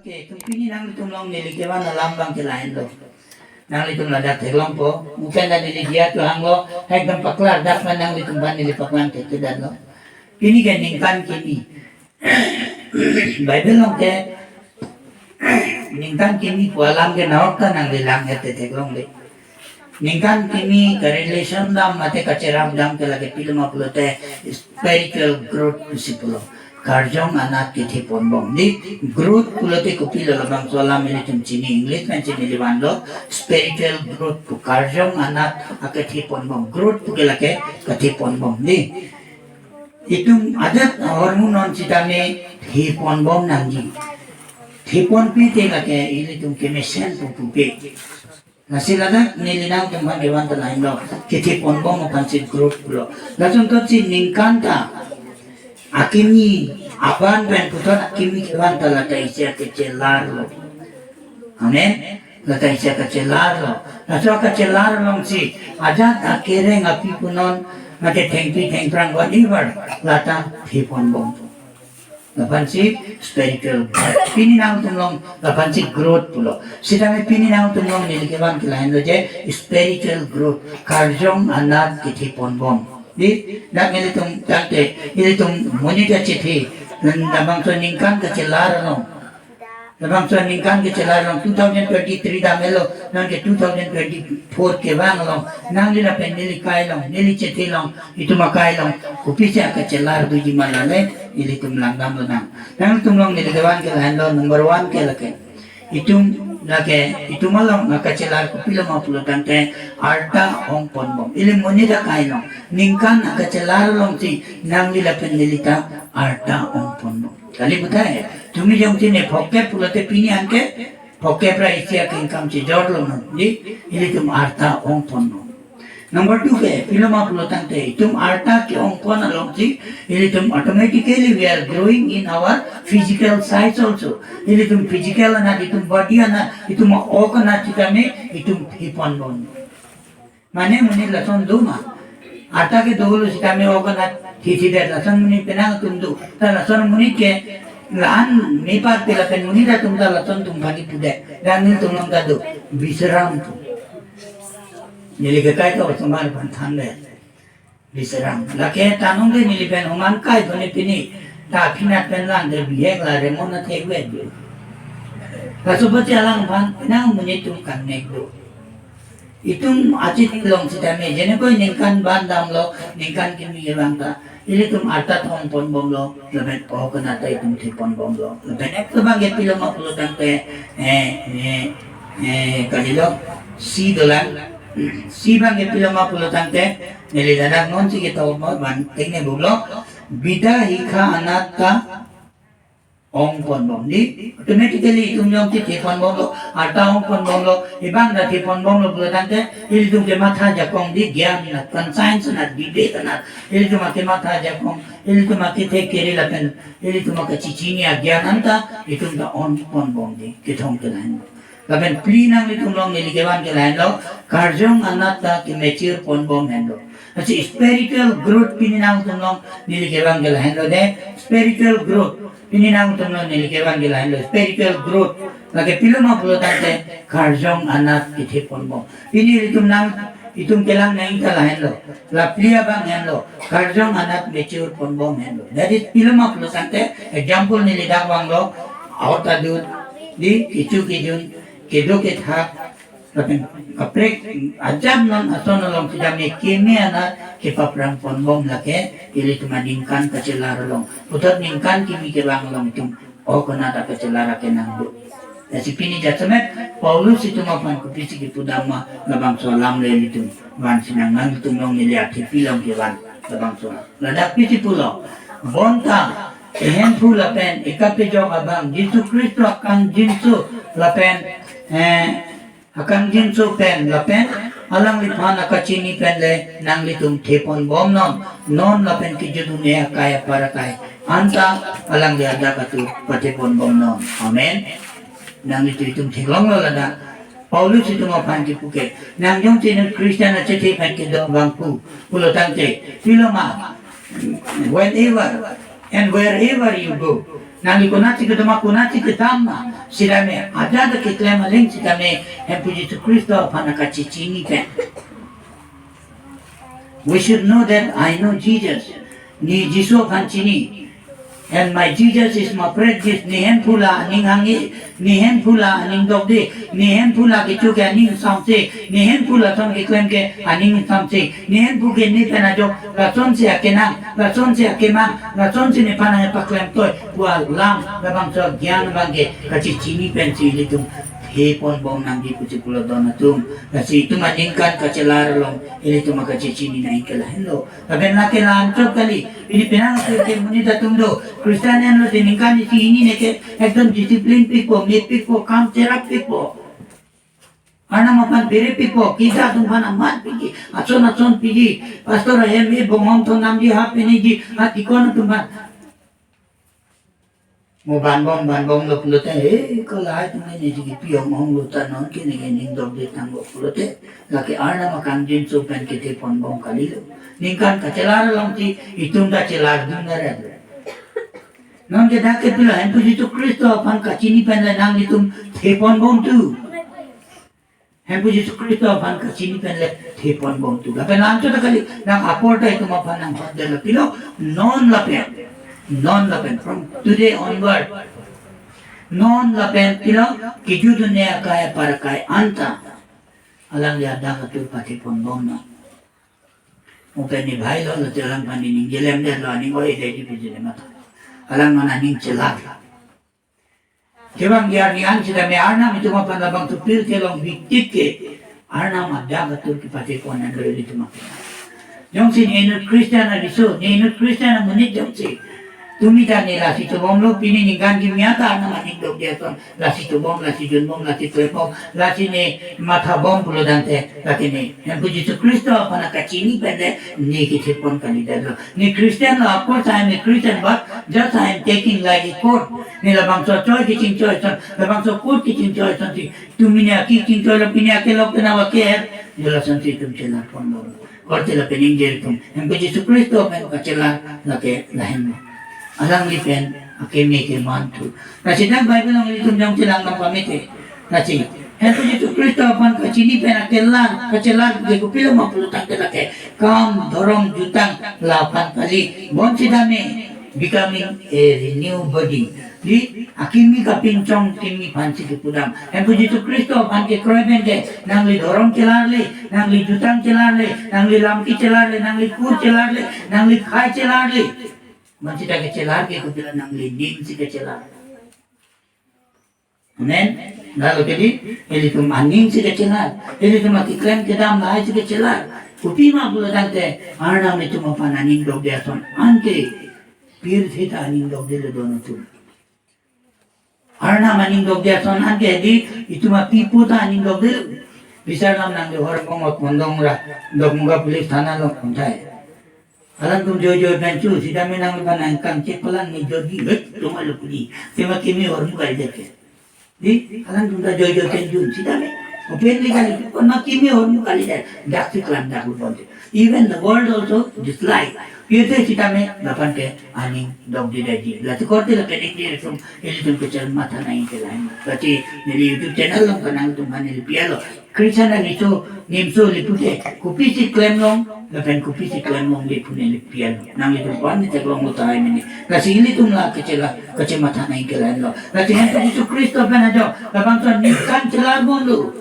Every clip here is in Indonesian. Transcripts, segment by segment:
Okay, kung pini nang itong long nilikewan na lambang kilahin lo. Nang itong ladat heglong po, mungkin na niligya to hanglo, hagdang paklar, dakman nang itong ban nilipaklan kitidan lo. Pini ganingkan kini. Bible long ke, ningkan kini po alam ke nawak ka nang lilang ete teglong le. Ningkan kini ka relation dam mate kaceram dam ke lagi pilma pulote spiritual growth principle. Karjong anak kiti ponbong di growth pulote kupilo labang solam ini cini English men cini liwanlo spiritual growth ku karjong anak akati ponbong growth ku kelake kati ponbong di itu adat hormon non citame hi ponbong nangji hipon pite lake ini tum kemesen pupupe nasilada nilinang tum dewan talain lo kiti ponbong mapansin growth pulo lasun to si ningkanta akimi aban ben puton akimi kewan talata isya kecelar lo amen lata isya kecelar lo laso kecelar lo si aja akere ngapi punon mate tengpi tengprang whatever lata hipon bong lapan si spiritual pini nang tumlong lapan si growth pulo sidame pini nang tumlong nilikewan kilahin lo je spiritual growth karjong anak kitipon bong di nak ilitung tante ilitung monita cithi labang so ningkan kecelar no labang so ningkan kecelar no 2023 damelo nang ke 2024 ke bang lo nang lila pendili kai lo nili cithi lo itu makai lo kupisa kecelar duji malale ilitung langgam lo nang tumlong nilikewan ke lo number 1 ke lake itung lake itu malam ngakacelar kupilo mapulo tante arta ong ponbom ili monita kaino ningkan ngakacelar long si nang lila pendelita arta ong ponbom kali butai tumi jong tine pokke pulote pini anke pokke pra isia kingkam si jorlo di ili tum arta ong ponbom number 2 ke pilo mapulo tante itum arta ke ong pon along si ili tum automatically we are growing in our physical size also ili tum physical na itum body na itum ok na chitame itum hipon bon mane muni lason duma arta ke dolo chitame ok na thiti de lason muni penang tum du ta lason muni ke lan me par pela pen muni da tum da lason tum bagi pude dan ni tum long da do bisram tu nilikai ka osman panthan de bisram lake tanong de nilipen oman kai bone pini ta phina pen lang de biek la remon na thekwe de kasupati alang pan nang muni tum kan nek do itum acit long sitame jene koi ningkan bandam lo ningkan kimi yelang ta ili tum arta thong pon bom lo lebet po kana ta itum thipon bom lo lebet ek to bang pilo ma pulo tante kalilo si dolang si bang pilo ma pulo tante nilidanak non si kita mo ban tingne bulo bida hikha anatta ong pon bom ni automatically itum yong ti thipon bom lo arta ong pon bom lo ibang na thipon bom lo pulo tante ili tum ke matha jakong di gyan na conscience na debate na ili tum ke matha jakong ili tum ke the keri lapen ili tum ke chichini gyan anta itum da on pon bom di kitong kelan lapen pli nang itum long nilikewan kelan lo karjong anatta ke mature pon bom hendo achi spiritual growth pininang tum long nilikewan kelan lo de spiritual growth pininang tum long nilikewan kelan lo spiritual growth lagi pilo ma pulo tante karjong anak kiti pon bom ini itum nang itum kelang nang ita lahen lo la plia bang hen lo karjong anak mature pon bom hen lo dari pilo ma pulo tante example nilidak wang lo auta dud di kicu kijun kedo ke thak tapi kaprek ajam non ason long tidak mekeme anak ke paprang pon bom lake ili tumadingkan kecelar long putar ningkan kimi ke bang long tum o kena ta kecelar ke nang do si pini jatsamet Paulus itu mapan kupisi ki pudama labang solam le itu wan sinangan itu long niliati pilong ke wan labang solam ladak pisi pulo bonta ehen pula pen ikape jong abang Yesus Kristus akan jinsu lapen akan jinsu pen lapen alang lipan akacini pen le nang litum tepon bom non lapen ki dunia kaya para kaya anta alang diada katu patepon bom non amen nang itu teglong lo lada Paulus itu mapan ki puke nang jong tin Kristen na cete pen ki do bangku pulo tante filoma whenever And wherever you go, nang ikunati kita makunati kita ma, sila me ada kita maling sila me yang puji tu Kristo panakacicini pen. We should know that I know Jesus. Ni Jisu pancini. And my Jesus is my practice. Nihen pula aning hangi, nihen pula aning dokde, nihen pula kitu ke aning samse, nihen pula tong kiklem ke aning samse, nihen pu ke ni penajo, rason se akena, rason se akema, rason se ni panang paklem toy, pual lam, labang so gyan bangke, kaci cini pensi litung. Hepon bong nang di puci pulau dona tum, kasi itu maningkan kacelar long, ini tu maka cicini naik ke lain lo. Tapi nak ke lancop kali, ini penang ke muni datum do. Kristian lo diningkan di sini neke, ekdom disiplin pipo, me pipo, kam cerak pipo. Anak makan beri pipo, kita tumpan amat pigi, acon pigi. Pastor ayam bongom tu nam di hap ini di hati kono tumpan. Mo banbong lo pulote kalau ay tunay ni sige piyo mo lutan non kini ning dog de tango pulote laki arna makan din so pen kete ponbong kalilo ningkan kacelar long ti itung da celar dun na red non ke dak pila en puji tu Kristo pan kacini pen le nang itung te ponbong tu en puji tu Kristo pan kacini pen le te ponbong tu gape nanto ta kali nang aporta itu mapan nang hadel pilo non lapen from today onward non-lapen pilo kiju dunia kaya para kaya anta alang liada katul pati ponbong na upen ni bhai lo alang pani ning jelem de lo ning oi de di pijile mata alang mana ning celak jebang dia ni an sida me arna itu mapan labang tupir ke long biktik ke arna madda katul ki pati ponan lo itu mapan jong sin enut Kristian riso enut Kristian munit jong sin Tumi tani lasi tubong lo pini ninggan gimiata na maningdog dia ton lasi tubong lasi junbong lasi tuepong lasi ni matabong pulo dante lati ni yang puji tu Kristo panakacini pende ni kitipon kandidato ni Christian of course I am a Christian but just I am taking like a court ni labang so choy kicing choy son labang so court kicing choy son ti tumi ni aki kicing choy lo pini aki lo penawa care jelas son ti tum celar pon lo korte la peningger tum yang puji tu Kristo panakacelar laki lain mo alang lipen akeme ke mantu nasi nang Bible ang litum jang silang ng pamite nasi heto Yesus Kristo pan kacini pen akelan kacelan ke kupilo mapulutang kelake kam dorong jutang 8 kali bon sidame becoming a new body di akimi kapincong kimi panci kepudam heto Yesus Kristo pan ke kroeben ke nang li dorong celarle nang li jutang celarle nang li lamki celarle nang li kur celarle nang li khai celarle Masih dah kecelar ke kupila nang linding si kecelar. Amen. Lalu jadi, ini tu maning si kecelar. Ini tu mati klaim ke dalam lahir si kecelar. Kupi mah pula dante. Arnam itu mapan aning dog dia son. Ante pir thita aning dog dia le dono tu. Arnam aning dog dia son ante di itu mah pipu ta aning dog dia. Bisa lam nang di orang pengok mondong ra dog muka polis tanah lo kontai. Alam tum jojo pencu sida menang panang kang cepelan ni jogi tum alu puli tema kimi orang kali deke di alam tum da jojo pencu sida me open kali ona kimi orang kali dek dak siklan dak bonte even the world also dislike yete sida me dapan ke aning dog di daji la tu korte la pening di tum ili tum kecel mata naik ke lain berarti di YouTube channel long kanang tum hanil pialo Christian itu nimso lipute kupisi klaim long lapan kupisi klaim long lipune lipian nang itu pan itu long utai ini kasi ini tum la kecela kecemata naik ke lain lo latihan Yesus Kristus penajo lapan so nikan celar bondo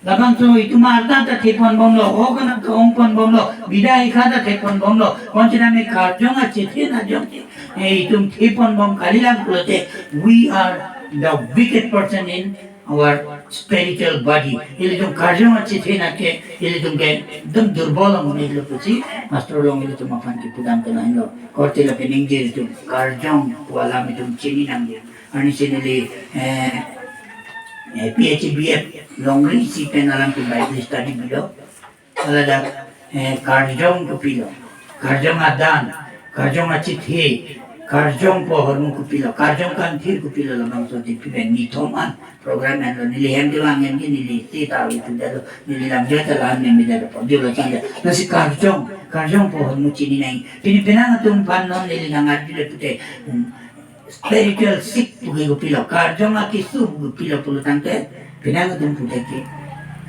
lapan so itu marta ta tepon bondo hogan ta ompon bondo bidai khada tepon bondo koncina me karjonga chethe na jong itu tepon bom kalilang kulote we are the wicked person in our spiritual body. Ili tum karjong at sitin at ke, ili tum ke, dum durbolang mo nilo po si, mastrolong ili tum mapan ki pudam tanahin lo. Korte la peningdir tum karjong, walam itum chininang yan. Ano sinili, PHBF, long risi penalang tum Bible study bilo. Alada, karjong kupilo, karjong adan, karjong at sithi, karjong po hormon kupilo, karjong kantir kupilo lamang so tipiben ni toman program lo nilihem dilang yan niliti tahu itu dalo nililang jata lang ni midalo po dilo tanda nasi karjong karjong po muci ni nang pinipinang tung panon nili nang arjule pute spiritual sick pugi go pilo karjong akisu pilo pulo tangte pinang tung pute ke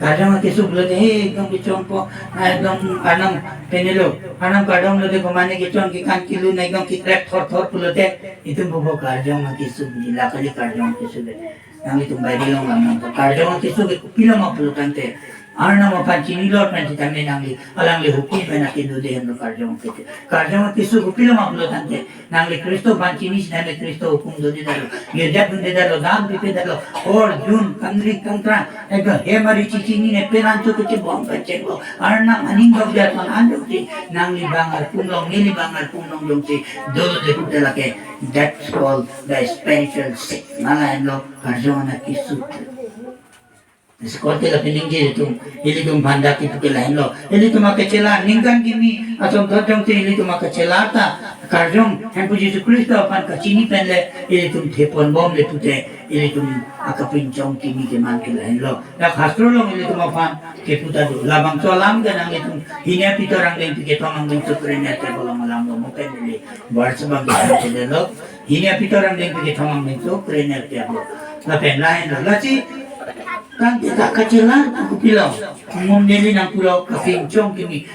karjong akisu pulo te ekdom bichong po ekdom anam penelo anam karjong lo de komane gichong ki kan kilu na ekdom ki trap thor pulo te itu bobo karjong akisu bila kali karjong akisu de nang itu bailong nang karjong akisu pilo ma pulo tangte Arna mo pancini lor nanti kami nangli alangli hukum menaki do de hendo karjong kete karjong kisu kupilo maplo tante nangli Kristo pancini sinale Kristo hukum do de dalo gerja bunde dalo dam pipe dalo or jun kandri kantra ego hemari cicini ne peranto kete bom pancenglo arna maning do biar man ando ti nangli bangal punong nili bangal punong dong ti do de hutela ke that's called the spiritual sick nala hendo karjong na kisu Sekolah pininggi itu, ini tu banda kita kelain lo. Ini tu mak kecela, ningkan kimi atau terjang tu ini tu mak kecela ta. Karjong, hendak Yesus Kristus apan kacini penle, ini tu tepon bom le pute, ini tu akapincong kimi keman kelain lo. Dak hastro lo ini tu mapan keputa tu. Labang solam kan ang itu hina pito orang yang pikir tomang yang sukrenya terbolong malam lo mungkin ini bersebab kita lo. Hina pito orang yang pikir tomang yang sukrenya terbolong. Lapen lain lo, lagi. Kan kita kecilan aku bilang ngomdeli nang pulau kapincong kimi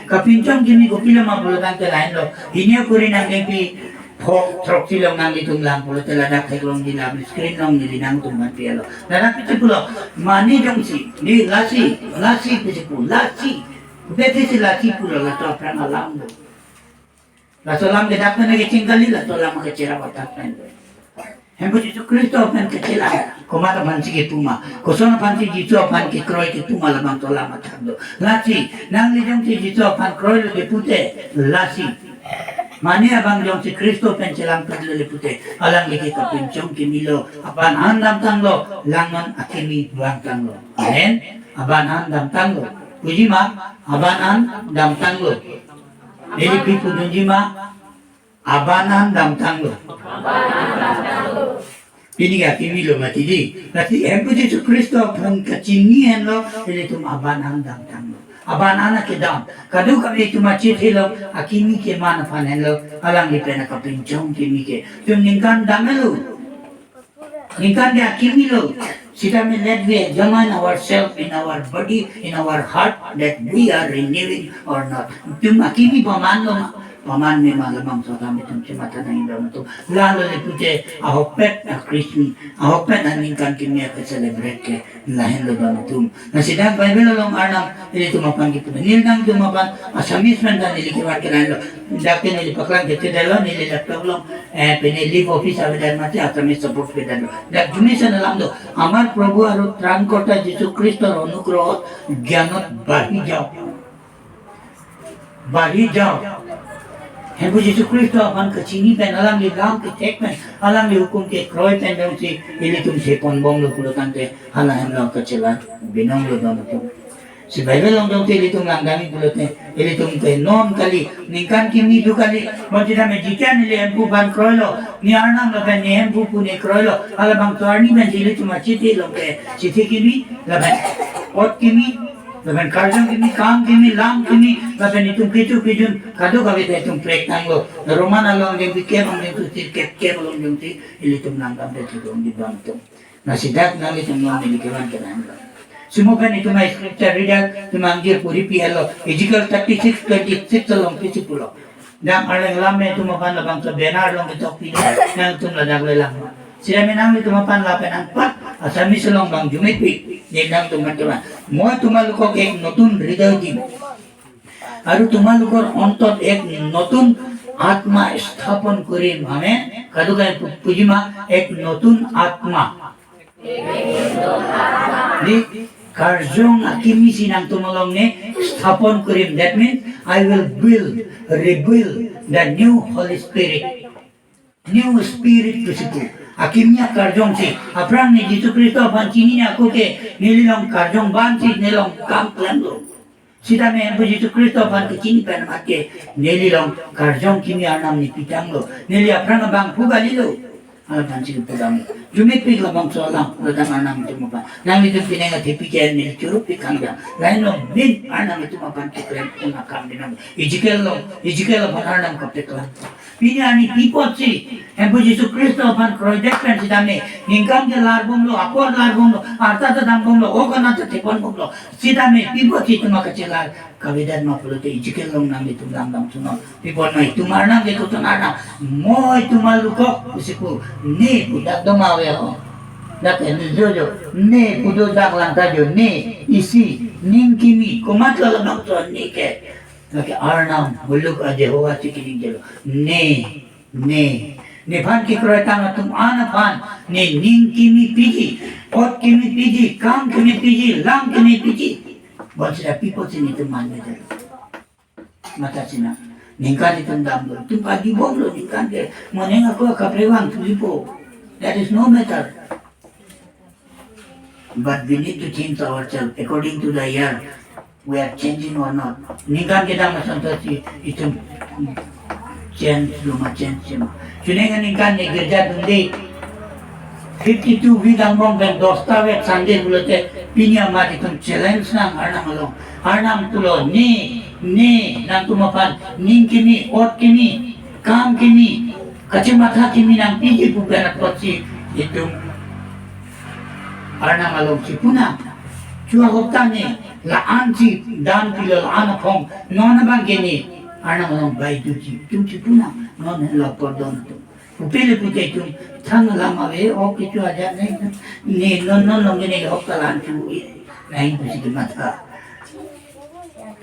ko bilang mapulo tang lain lo ini aku rin ang gempi pok trok silong nang itong lang pulo taladak teglong di labi screen long nili nang tuman pialo nanak itu pulo mani dong si ni lasi pisipu lasi beti si lasi pulo la to prang alam lo la solam de dak na gicingkali la to lam makacira watak pen Hempo Yesus Kristus apan kecela, komata panci puma, kosona panci Yesus apan ke kroy ke puma lamang tola matando. Lasi, nang lijong si Yesus apan kroy le pute, lasi. Mani abang jong si Kristus pencelang pedlo le pute, alang lagi kapincong kimilo, apan handam tanglo, langon akimi buang tanglo. Amen, aban handam tanglo. Puji ma, aban handam tanglo. Eli pipu dunjima, aban handam tanglo. Ini kimi lo mati di. Nanti empu Yesus Kristus pun kecinian lo, ini tu aban handam tang lo. Aban anak kedam. Kadu kami tu macet lo, akimi ke mana panen lo, alang di pena kapincong kimi ke. Tu ningkan damelo. Ningkan dia kimi lo. Sita me let we examine ourselves in our body, in our heart, that we are renewing or not. Tu akimi paman lo. Paman me malamang so kami tum cimata na indam tu lalo le pute ahopet na Christmas ahopet na ningkan kimi ka celebrate ke lahin lo dam tum na sidang Bible long arnam ini tumapan gitu nilgang tumapan asamis man dan nilikiwat ke lo dakte nilipaklang ke tidalo nililaptop long pinili office awedan mati asamis support ke dalo dak jumisa na lang do amar Prabhu aro trankota Yesus Kristus অনুগ্রহ জ্ঞানত বাড়ি যাও Hempo Yesus Kristus apan kecini pen alam li lam ke tek pen alam li hukum ke kroy pen dong si ili tum si ponbong lo kulo tante halahan lo kecela binong lo dong tu si Bible long dong ili tum langgami kulo te ili tum te non kali ningkan kimi du kali macam me jikan ili hempu ban kroy lo ni arnam lo pen ni hempu pune kroy lo ala bang tuarni pen ili tum aciti lo ke citi kimi la pen ot kimi Laban karjong kimi, kam kimi, lam kimi, laban itong pitu-pitun, kado kawit na itong plek nang lo. Naroman along yung kemang yung tutil, kemang yung tutil, ilitong langgam dito yung dibang ito. Nasidat nang itong yung nilikiwan ka nang lo. Sumukan ito may scripture reader, tumanggir puri pihalo, Ezekiel 36:26 along pisipulo. Dang alang lamay tumapan labang sa benar long ito pino, nang itong ladaglalang. Sila minang tumapan lapan ang pat, asami silong bang jumipit, nindang tumantuman. Moi tumalukok ek notun hৃদয় দিম আৰু তোমালোকৰ অন্তত এক নতুন আত্মা স্থাপন কৰিম আমেন কাদুকাই পুজিমা এক নতুন আত্মা দি কাৰ্যং আকিমি সিনাং তোমালোকনে স্থাপন কৰিম that means I will rebuild the new Holy Spirit principle Akimnya karjong si aprang ni Yesus Kristus pancini ni aku ke nililong karjong bansi nilong kamplan lo. Sita me empo Yesus Kristus pan kecini pan make nililong karjong kimi anam ni pitang lo. Nili aprang bang pugali lo. alapan sige pudam jumipig labang solang pudam anam tumapan nang itu pinenga tipikan ni curup pikangga lain lo bin anam itu mapan tukren una kam dinam ijikel lo pananam kapeklan pini ani pipotsi empu Yesus Kristus pan projectan sidame ningkam ke larbum lo apor larbum lo arta ta dambum lo ogana ta tepon lo sidame pipotsi tumakacelar kawidan mapulote ijikel lo nang itu dambam suno pipon mai tumarnam ke kutunana moi tumaluko usiku ni budak domawe ho dak ni jojo ni kudo dak lantajo ni isi ningkimi komatlo lamang to ni ke laki arnam buluk aje hoa cikining jelo ne pan ki kroetang atum ana pan ne ningkimi piji ot kimi piji kam kimi piji lam kimi piji bolsida pipo sini teman meter mata cina ningkan itu ndamlo tu pagi bomlo ningkan ke monenga ko kaprewang tulipo that is no matter but we need to change ourselves according to the year we are changing or not ningkan kita masantasi itu change cuma cunenga ningkan ne gerja dundi 52 bidang bom dan dosta wet sande bulote pinya mati tum challenge nang arnam tulo ni nang tumapan ning kimi ot kimi kam kimi kacamata kimi nang piji bukan potsi itu arnam along si puna cua hotane la anti dan pilo ana phong nona bang kini arnam along bai tu puna nona la pardon tu upile pute tu thang lama ve o kichu aja ne non gene hokkalan tu nain tu si mata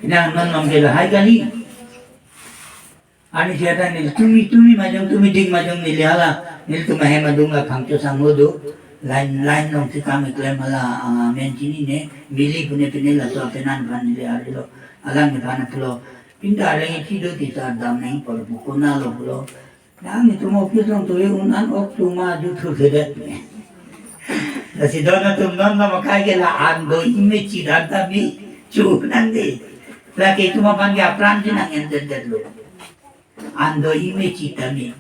Inang non gela hai kali ani siapa ni tumi majong tumi ding majong ni lihala nil tu mahe madunga khangcho sangodo lain nong si kami klaim ala mencini ne mili pune la so penan ban ni arilo alang ni bana pulo pinda lengi tido kita dam nei por bukuna lo pulo nang itu mo pisong tu unan ok tu ma ju tu gedet si dona tum non makai gela ando ime cidanta mi chu nandi lagi itu mapanggil pranti nang entender lo ando ime citami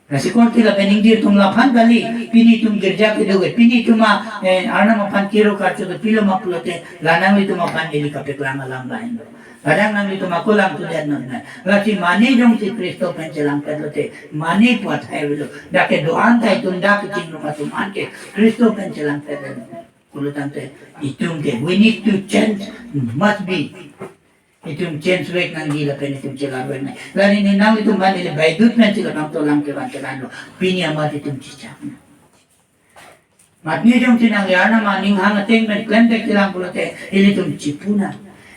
kasi konti la peningdir tum lapan kali pini tum gerja ke doge pini tuma arna mapan kiro karcho ke pilo mapulote lanang itu mapan jadi kapek lama lain lo kadang nang itu makulang tu dan non lagi mane jong si Kristo pencelang kelote mane puat hai lo dake doan tai tum dak cing rumah tum anke Kristo pencelang kelote kulo tante itum ke we need to change must be itum change wek nang gila pen itum celang wek nai lani ni nang itum mane le baidut men cila nang tolang ke bancelan lo pini amat itum cicak matni jong tinang yana maning hanga teng men klendek cilang kulote ili tum cipuna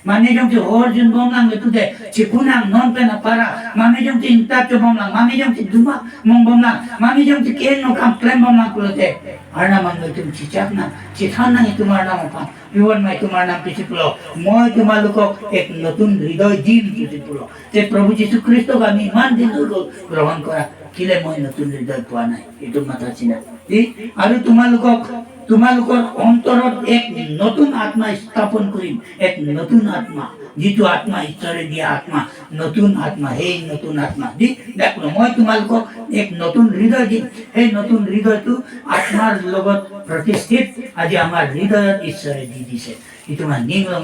mami jong ti orjun bomlang itu deh cipunang non pena para mami jong ti inta co bomlang mami jong ti duma mong bomlang mami jong ti ken no kam klem bomlang kulo deh arna mang itu cicak na cithana itu marna apa iwan mai itu marna pisi pulo moi itu maluko ek notun hridoy din pisi pulo te Prabhu Yesus Kristo kami iman din ulo গ্রহণ করা কিলে মই নতুন হৃদয় পোৱা নাই itu mata cina di aru তোমালোকৰ অন্তৰত এক নতুন আত্মা স্থাপন কৰিম এক নতুন আত্মা যিটো আত্মা ঈশ্বৰে দিয়া আত্মা নতুন আত্মা সেই নতুন আত্মা দি দেখো মই তোমালোকক এক নতুন হৃদয় দিম সেই নতুন হৃদয়টো আত্মাৰ লগত প্ৰতিষ্ঠিত আজি আমাৰ হৃদয়ত ঈশ্বৰে দি দিছে এইটো মই নিংলং